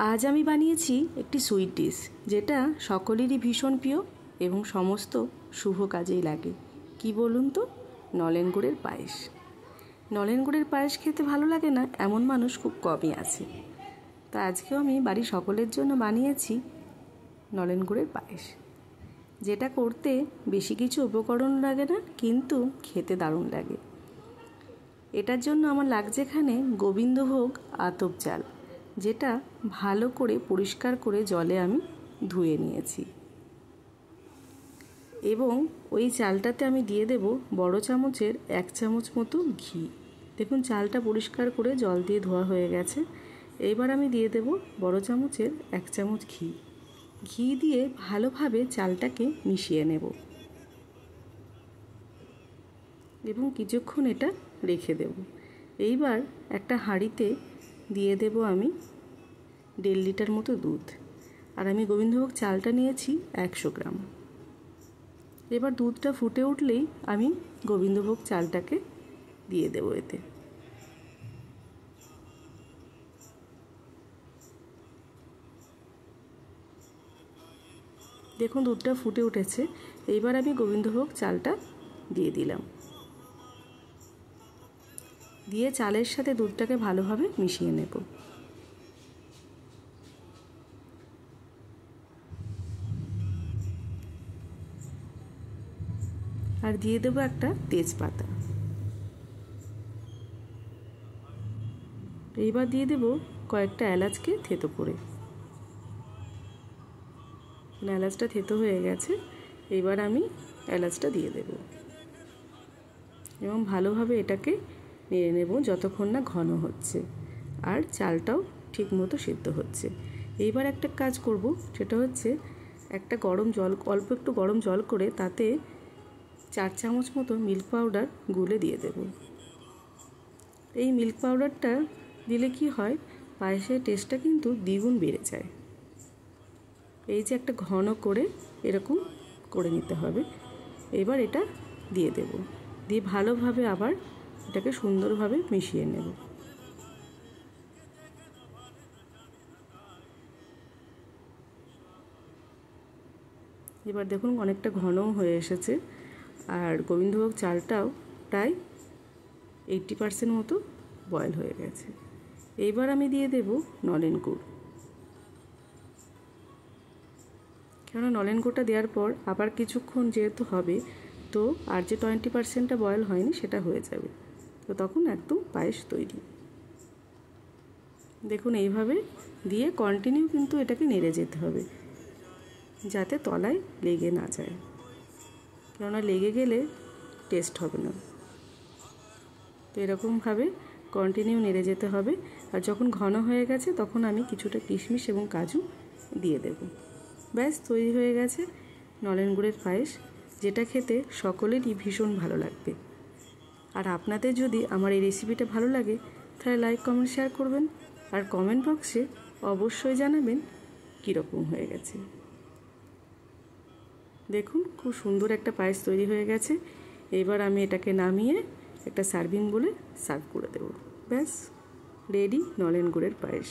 আজ আমি বানিয়েছি একটি সুইট ডিশ, যেটা সকলেরই ভীষণ প্রিয় এবং সমস্ত শুভ কাজেই লাগে। কি বলুন তো? নলেন গুড়ের পায়েস। নলেন গুড়ের পায়েস খেতে ভালো লাগে না এমন মানুষ খুব কমই আছে। তো আজকেও আমি বাড়ির সকলের জন্য বানিয়েছি নলেন গুড়ের পায়েস, যেটা করতে বেশি কিছু উপকরণ লাগে না, কিন্তু খেতে দারুণ লাগে। এটার জন্য আমার লাগছে এখানে গোবিন্দভোগ আতপ চাল, যেটা ভালো করে পরিষ্কার করে জলে আমি ধুয়ে নিয়েছি। এবং ওই চালটাতে আমি দিয়ে দেব বড় চামচের 1 চামচ মতো ঘি। দেখুন, চালটা পরিষ্কার করে জল দিয়ে ধোয়া হয়ে গেছে। এইবার আমি দিয়ে দেব বড় চামচের 1 চামচ ঘি। ঘি দিয়ে ভালোভাবে চালটাকে মিশিয়ে নেব এবং কিছুক্ষণ এটা রেখে দেব। এইবার একটা হাঁড়িতে দিয়ে দেব আমি 1.5 লিটার মতো দুধ, আর আমি গোবিন্দভোগ চালটা নিয়েছি 100 গ্রাম। এবার দুধটা ফুটে উঠলেই আমি গোবিন্দভোগ চালটাকে দিয়ে দেব এতে। দেখুন, দুধটা ফুটে উঠেছে। এইবার আমি গোবিন্দভোগ চালটা দিয়ে দিলাম, দিয়ে চালের সাথে দুধটাকে ভালোভাবে মিশিয়ে নেব। আর দিয়ে দেবো একটা তেজপাতা। এইবার দিয়ে দেব কয়েকটা এলাচকে থেতো করে। এলাচটা থেতো হয়ে গেছে। এবার আমি এলাচটা দিয়ে দেব এবং ভালোভাবে এটাকে নেড়ে নেব যতক্ষণ না ঘন হচ্ছে আর চালটাও ঠিকমতো সিদ্ধ হচ্ছে। এইবার একটা কাজ করব, সেটা হচ্ছে একটা অল্প একটু গরম জল করে তাতে 4 চামচ মতো মিল্ক পাউডার গুলে দিয়ে দেব। এই মিল্ক পাউডারটা দিলে কি হয়, পায়েসের টেস্টটা কিন্তু দ্বিগুণ বেড়ে যায়। এই যে একটা ঘন করে এরকম করে নিতে হবে। এবার এটা দিয়ে দেব, দিয়ে ভালোভাবে আবার এটাকে সুন্দরভাবে মিশিয়ে নেব। এবার দেখুন, অনেকটা ঘনও হয়ে এসেছে আর গোবিন্দভোগ চালটাও প্রায় 80% মতো বয়েল হয়ে গেছে। এইবার আমি দিয়ে দেব নলেন গুড়। কেননা নলেন গুড়টা দেওয়ার পর আবার কিছুক্ষণ যেহেতু হবে, তো আর যে 20%টা বয়েল হয়নি সেটা হয়ে যাবে, তো তখন একদম পায়েস তৈরি। দেখুন, এইভাবে দিয়ে কন্টিনিউ কিন্তু এটাকে নেড়ে যেতে হবে, যাতে তলায় লেগে না যায়, কেননা লেগে গেলে টেস্ট হবে না। তো এরকমভাবে কন্টিনিউ নেড়ে যেতে হবে। আর যখন ঘন হয়ে গেছে তখন আমি কিছুটা কিশমিশ এবং কাজু দিয়ে দেব। ব্যাস, তৈরি হয়ে গেছে নলেন গুড়ের পায়েস, যেটা খেতে সকলেরই ভীষণ ভালো লাগবে। আর আপনাদের যদি আমার এই রেসিপিটা ভালো লাগে তাহলে লাইক, কমেন্ট, শেয়ার করবেন, আর কমেন্ট বক্সে অবশ্যই জানাবেন কীরকম হয়ে গেছে। দেখুন, খুব সুন্দর একটা পায়েস তৈরি হয়ে গেছে। এবার আমি এটাকে নামিয়ে একটা সার্ভিং বলে সার্ভ করে দেব। ব্যাস, রেডি নলেন গুড়ের পায়েস।